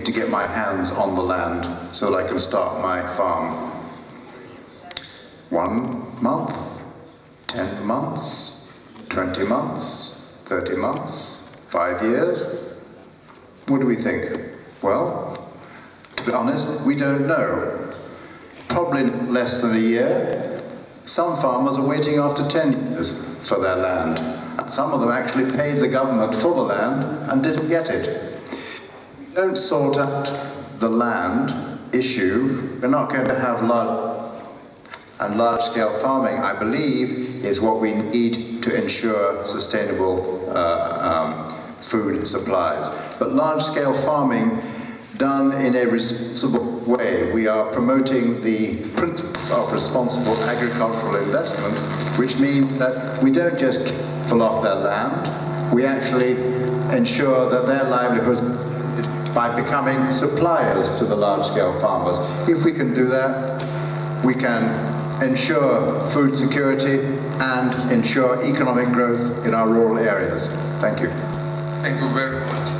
to get my hands on the land so that I can start my farm? 1 month, 10 months, 20 months, 30 months, 5 years? What do we think? Well, to be honest, we don't know. Probably less than a year. Some farmers are waiting after 10 years for their land. And some of them actually paid the government for the land and didn't get it. If we don't sort out the land issue, we're not going to have large-scale farming, I believe, is what we need to ensure sustainable food supplies. But large-scale farming done in a responsible way. We are promoting the principles of responsible agricultural investment, which means that we don't just kick people off their land, we actually ensure that their livelihoods by becoming suppliers to the large-scale farmers. If we can do that, we can ensure food security and ensure economic growth in our rural areas. Thank you. Thank you very much.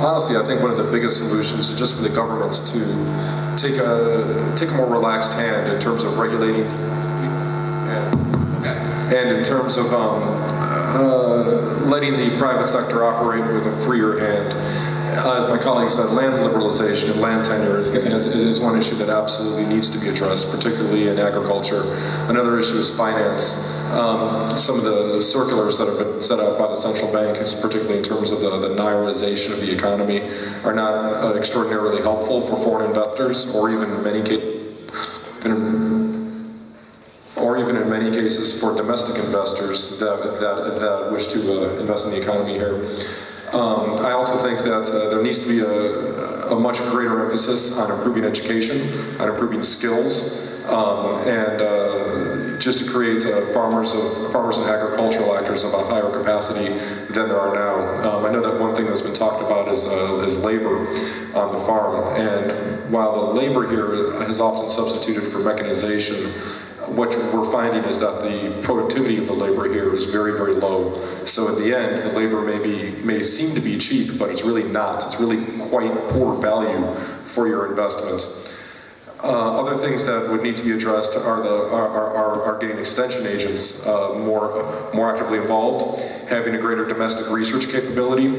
Honestly, I think one of the biggest solutions is just for the governments to take a more relaxed hand in terms of regulating and in terms of letting the private sector operate with a freer hand. As my colleague said, land liberalization and land tenure is one issue that absolutely needs to be addressed, particularly in agriculture. Another issue is finance. Some of the circulars that have been set out by the central bank, particularly in terms of the Nairization of the economy, are not extraordinarily helpful for foreign investors, or even in many cases for domestic investors that wish to invest in the economy here. I also think that there needs to be a much greater emphasis on improving education, on improving skills, and just to create farmers and agricultural actors of a higher capacity than there are now. I know that one thing that's been talked about is labor on the farm, and while the labor here has often substituted for mechanization, what we're finding is that the productivity of the labor here is very, very low. So at the end, the labor may seem to be cheap, but it's really not. It's really quite poor value for your investment. Other things that would need to be addressed are getting extension agents more actively involved, having a greater domestic research capability,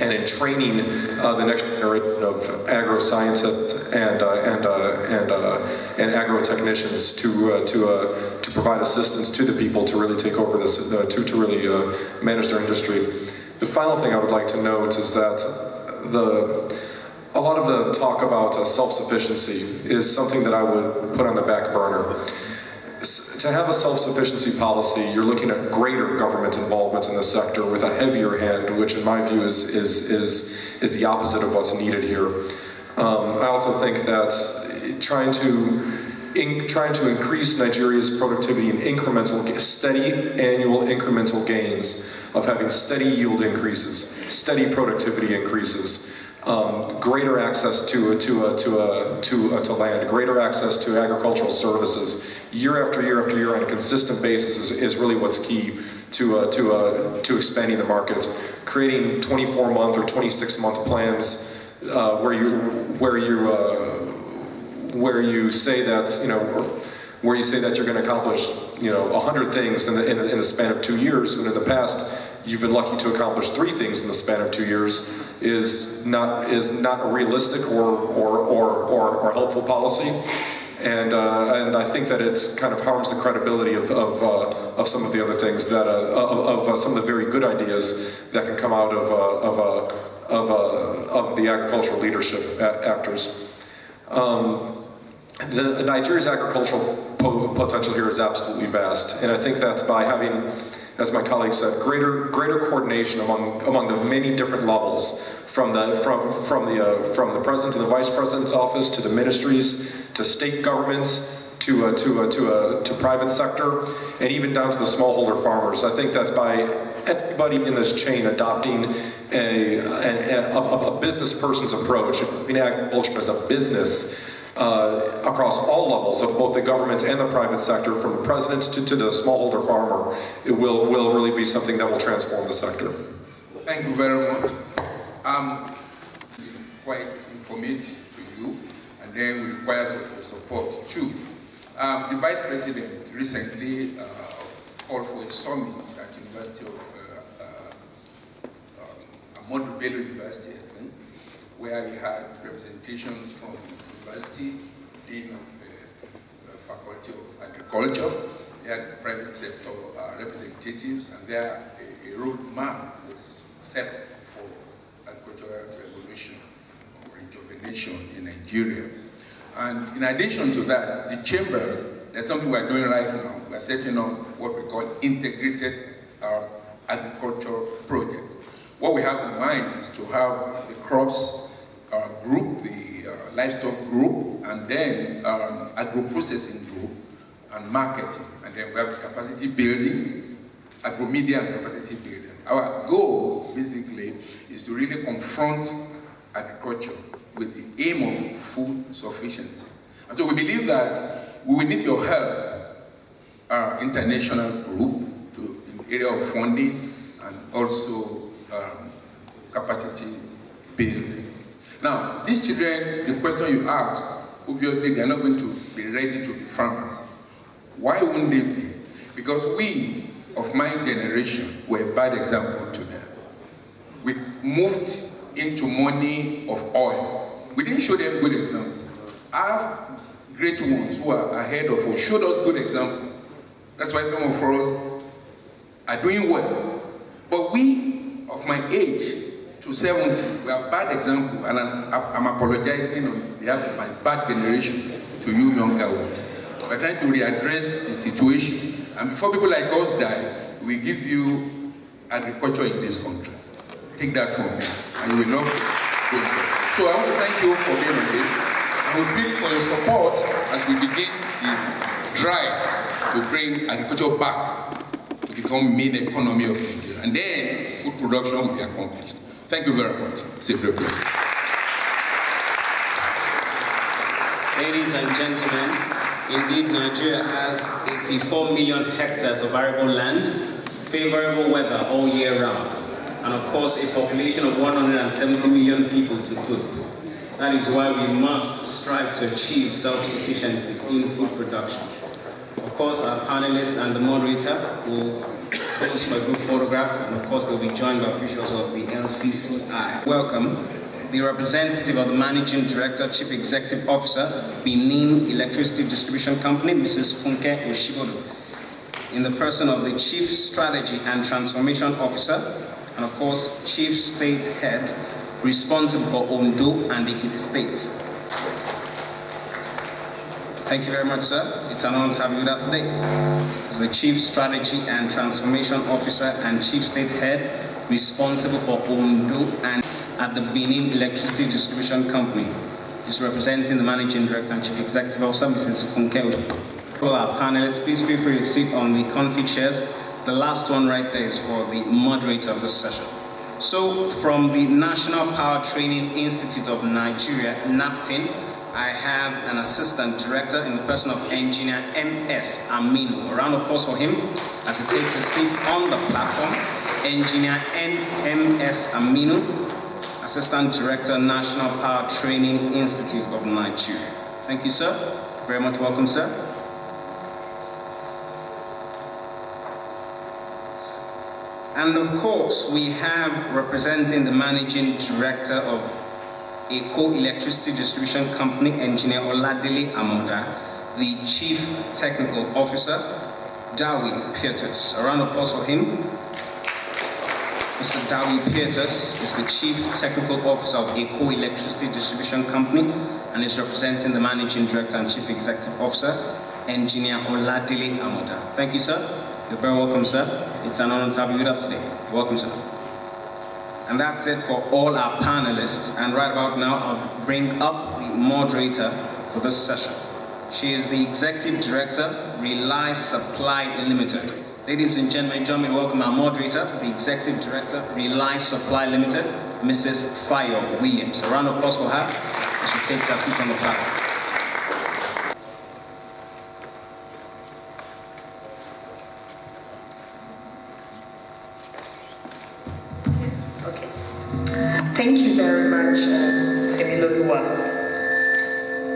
and in training the next generation of agro-scientists and agro-technicians to provide assistance to the people to really take over this, to really manage their industry. The final thing I would like to note is that a lot of the talk about self-sufficiency is something that I would put on the back burner. To have a self-sufficiency policy, you're looking at greater government involvement in the sector with a heavier hand, which in my view is the opposite of what's needed here. I also think that trying to increase Nigeria's productivity in steady annual incremental gains of having steady yield increases, steady productivity increases, greater access to land, greater access to agricultural services, year after year after year on a consistent basis is really what's key to expanding the market. Creating 24-month or 26-month plans where you say that you're going to accomplish 100 things in the span of 2 years, when in the past you've been lucky to accomplish 3 things in the span of 2 years, is not a realistic or helpful policy, and I think that it kind of harms the credibility of some of the other things of some of the very good ideas that can come out of the agricultural leadership actors. Nigeria's agricultural potential here is absolutely vast, and I think that by having, as my colleague said, greater coordination among the many different levels, from the president to the vice president's office, to the ministries, to state governments, to private sector, and even down to the smallholder farmers. I think that's by everybody in this chain adopting a business person's approach, in agriculture as a business across all levels of both the government and the private sector, from the president to the smallholder farmer. It will really be something that will transform the sector. Thank you very much. Quite informative to you, and then we require support too. The Vice President recently called for a summit at University of Ahmadu Bello University, I think, where we had representations from the university, Dean of Faculty of Agriculture, we had the private sector representatives, and there a roadmap was set for agricultural revolution or rejuvenation in Nigeria. And in addition to that, the chambers, there's something we're doing right now. We're setting up what we call integrated agriculture project. What we have in mind is to have the crops group, the livestock group, and then agro-processing group and marketing. And then we have the capacity building, agro-media and capacity building. Our goal, basically, is to really confront agriculture with the aim of food sufficiency. And so we believe that we will need your help, our international group, in the area of funding and also capacity building. Now, these children, the question you asked, obviously they are not going to be ready to be farmers. Why wouldn't they be? Because we, of my generation, were a bad example to them. We moved into money of oil. We didn't show them good example. Our great ones who are ahead of us showed us good example. That's why some of us are doing well. But we, of my age to 70, we are bad example, and I'm apologizing on behalf of my bad generation to you younger ones. We're trying to readdress the situation, and before people like us die, we give you agriculture in this country. Take that from me, and you will not go there. So I want to thank you for being on this. I will plead for your support as we begin the drive to bring agriculture back to become main economy of Nigeria. And then food production will be accomplished. Thank you very much. It's a great pleasure. Ladies and gentlemen, indeed Nigeria has 84 million hectares of arable land, favorable weather all year round, and of course a population of 170 million people to boot. That is why we must strive to achieve self-sufficiency in food production. Of course, our panelists and the moderator will pose for a group photograph, and of course they'll be joined by officials of the LCCI. Welcome the representative of the Managing Director, Chief Executive Officer, Benin Electricity Distribution Company, Mrs. Funke Oshibodo, in the person of the Chief Strategy and Transformation Officer, and of course, Chief State Head, responsible for Ondo and Ekiti States. Thank you very much, sir. It's an honor to have you with us today. As the Chief Strategy and Transformation Officer and Chief State Head, responsible for Ondo and at the Benin Electricity Distribution Company. He's representing the Managing Director and Chief Executive Officer, Mrs. Funke. All our panelists, please feel free to sit on the comfy chairs. The last one right there is for the moderator of this session. So, from the National Power Training Institute of Nigeria, NAPTIN, I have an Assistant Director in the person of Engineer M.S. Aminu. A round of applause for him as he takes a seat on the platform. Engineer M.S. Aminu, Assistant Director, National Power Training Institute of Nigeria. Thank you, sir. Very much welcome, sir. And of course, we have representing the Managing Director of Eco Electricity Distribution Company, Engineer Oladele Amoda, the Chief Technical Officer, Dawi Pietus. A round of applause for him. Mr. Dawi Pietus is the Chief Technical Officer of Eco Electricity Distribution Company and is representing the Managing Director and Chief Executive Officer, Engineer Oladele Amoda. Thank you, sir. You're very welcome, sir. It's an honor to have you with us today. You're welcome, sir. And that's it for all our panelists. And right about now, I'll bring up the moderator for this session. She is the Executive Director, Rely Supply Limited. Ladies and gentlemen, join me to welcome our moderator, the Executive Director, Rely Supply Limited, Mrs. Fayo Williams. A round of applause for her as she takes her seat on the platform. Thank you very much, Temiloluwa.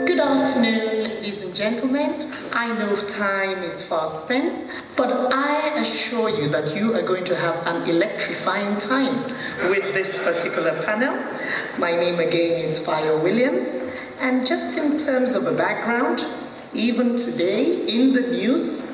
Good afternoon, ladies and gentlemen. I know time is fast spent, but I assure you that you are going to have an electrifying time with this particular panel. My name again is Fayo Williams, and just in terms of a background, even today in the news,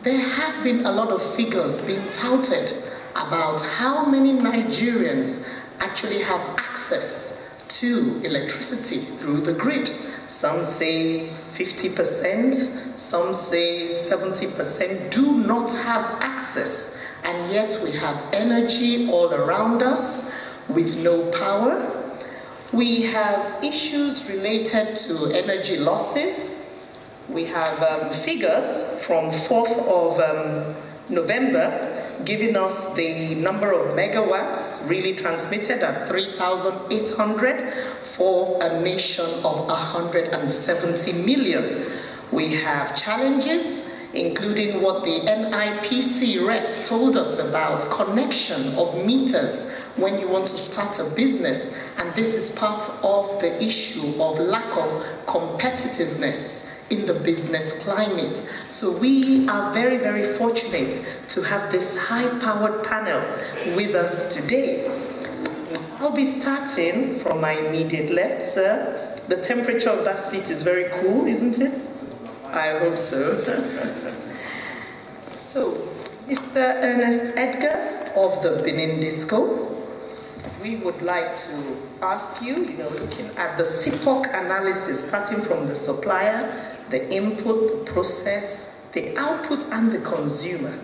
there have been a lot of figures being touted about how many Nigerians actually have access to electricity through the grid. Some say 50%, some say 70% do not have access, and yet we have energy all around us with no power. We have issues related to energy losses. We have figures from 4th of November giving us the number of megawatts really transmitted at 3,800 for a nation of 170 million. We have challenges, including what the NIPC rep told us about connection of meters when you want to start a business, and this is part of the issue of lack of competitiveness in the business climate. So we are very, very fortunate to have this high-powered panel with us today. I'll be starting from my immediate left, sir. The temperature of that seat is very cool, isn't it? I hope so. So, Mr. Ernest Edgar of the Benin Disco, we would like to ask you, looking at the CPOC analysis, starting from the supplier, the input, the process, the output, and the consumer,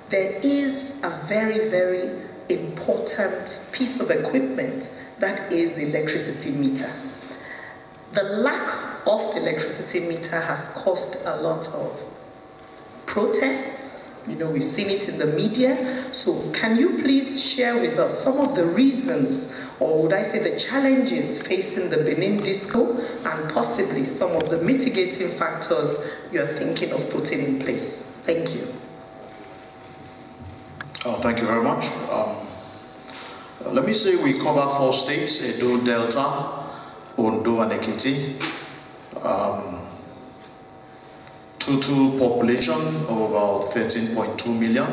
there is a very, very important piece of equipment that is the electricity meter. The lack of the electricity meter has caused a lot of protests. We've seen it in the media. So can you please share with us some of the reasons, or would I say the challenges facing the Benin Disco, and possibly some of the mitigating factors you're thinking of putting in place? Thank you. Thank you very much. Let me say we cover 4 states, Edo, Delta, Ondo, and Ekiti. Total population of about 13.2 million.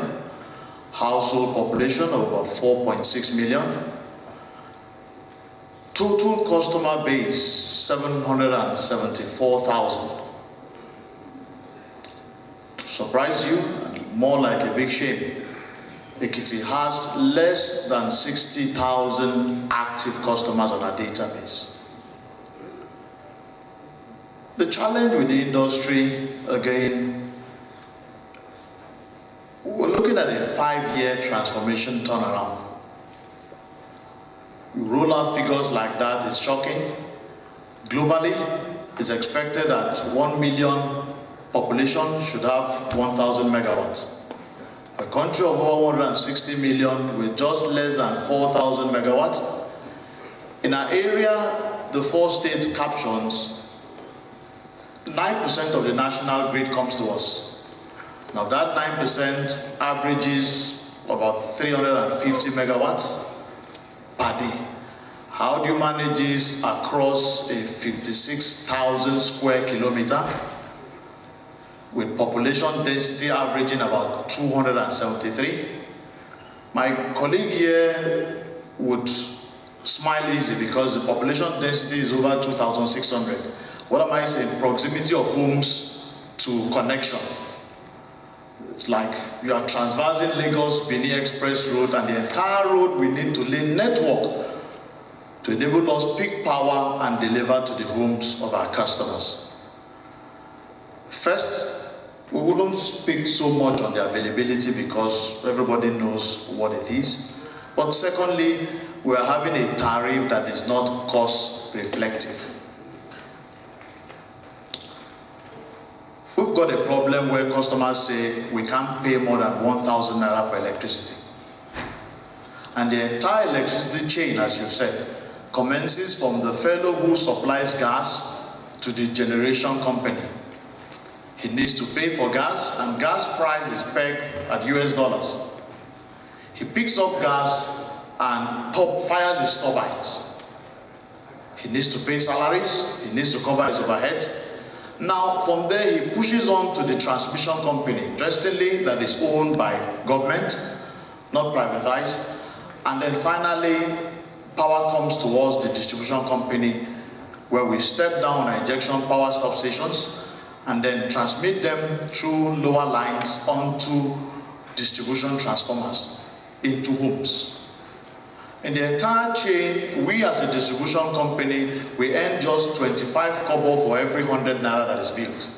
Household population of about 4.6 million. Total customer base, 774,000. To surprise you, and more like a big shame, Ekiti has less than 60,000 active customers on our database. The challenge with the industry, again, we're looking at a 5-year transformation turnaround. You roll out figures like that, it's shocking. Globally, it's expected that 1 million population should have 1,000 megawatts. A country of over 160 million with just less than 4,000 megawatts. In our area, the 4 states captions, 9% of the national grid comes to us. Now that 9% averages about 350 megawatts per day. How do you manage this across a 56,000 square kilometer with population density averaging about 273? My colleague here would smile easy because the population density is over 2,600. What am I saying? Proximity of homes to connection. It's like you are transversing Lagos Benin Express Road, and the entire road we need to lay network to enable us peak power and deliver to the homes of our customers. First, we wouldn't speak so much on the availability because everybody knows what it is. But secondly, we are having a tariff that is not cost reflective. got a problem where customers say we can't pay more than 1,000 naira for electricity. And the entire electricity chain, as you've said, commences from the fellow who supplies gas to the generation company. He needs to pay for gas, and gas price is pegged at US dollars. He picks up gas and fires his turbines. He needs to pay salaries, he needs to cover his overheads. Now, from there, he pushes on to the transmission company, interestingly, that is owned by government, not privatized. And then finally, power comes towards the distribution company, where we step down our injection power substations and then transmit them through lower lines onto distribution transformers into homes. In the entire chain, we as a distribution company, we earn just 25 kobo for every 100 naira that is built.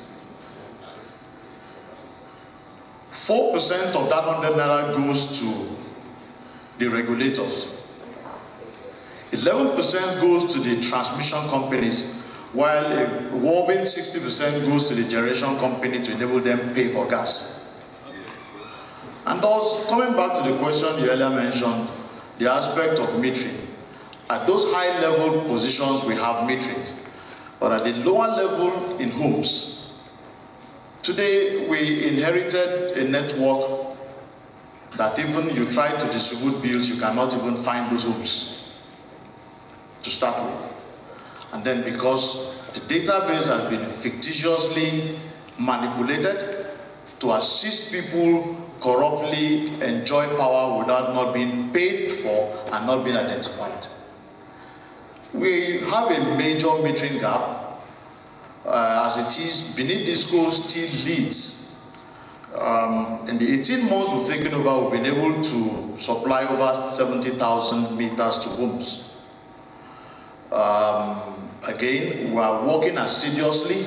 4% of that 100 naira goes to the regulators. 11% goes to the transmission companies, while a whopping 60% goes to the generation company to enable them to pay for gas. And thus, coming back to the question you earlier mentioned, the aspect of metering. At those high-level positions, we have metering, but at the lower level in homes, today we inherited a network that even you try to distribute bills, you cannot even find those homes to start with. And then because the database has been fictitiously manipulated to assist people corruptly enjoy power without not being paid for and not being identified. We have a major metering gap. As it is, Benin Disco still leads. In the 18 months we've taken over, we've been able to supply over 70,000 meters to homes. Again, we are working assiduously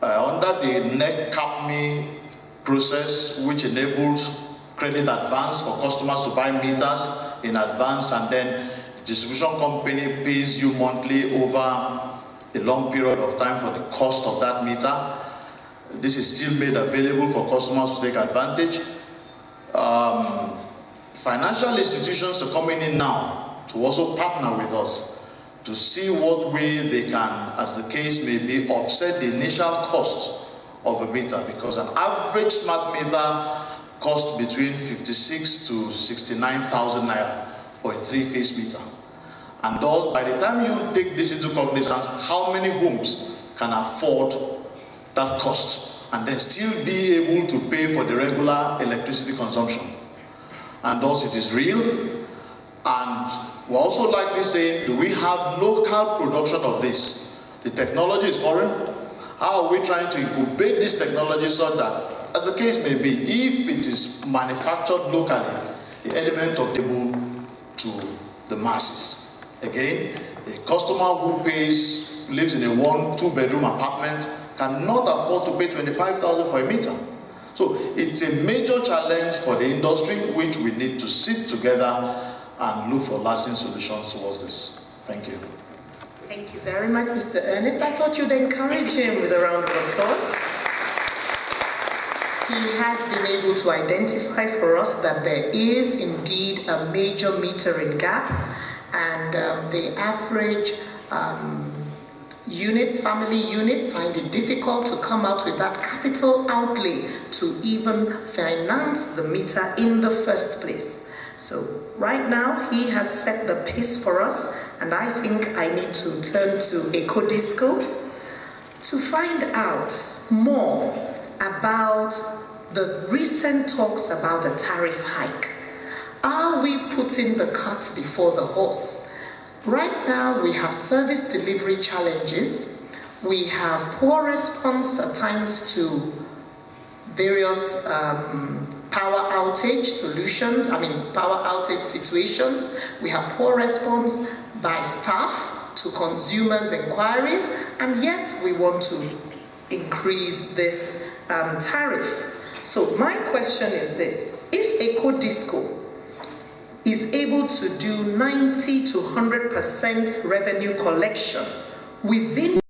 under the NEC-CAPME process, which enables credit advance for customers to buy meters in advance, and then the distribution company pays you monthly over a long period of time for the cost of that meter. This is still made available for customers to take advantage. Financial institutions are coming in now to also partner with us to see what way they can, as the case may be, offset the initial cost of a meter, because an average smart meter costs between 56 to 69,000 naira for a 3-phase meter. And thus, by the time you take this into cognizance, how many homes can afford that cost and then still be able to pay for the regular electricity consumption? And thus, it is real. And we're also likely saying, do we have local production of this? The technology is foreign. How are we trying to incubate this technology so that, as the case may be, if it is manufactured locally, the element of able to the masses? Again, a customer who lives in a 1-2 bedroom apartment cannot afford to pay 25,000 for a meter. So it's a major challenge for the industry, which we need to sit together and look for lasting solutions towards this. Thank you. Thank you very much, Mr. Ernest. I thought you'd encourage him with a round of applause. He has been able to identify for us that there is indeed a major metering gap, and the average family unit find it difficult to come out with that capital outlay to even finance the meter in the first place. So right now, he has set the pace for us, and I think I need to turn to EcoDisco to find out more about the recent talks about the tariff hike. Are we putting the cart before the horse? Right now, we have service delivery challenges. We have poor response at times to various power outage situations. We have poor response by staff to consumers' inquiries, and yet we want to increase this tariff. So my question is this: if EcoDisco is able to do 90 to 100% revenue collection within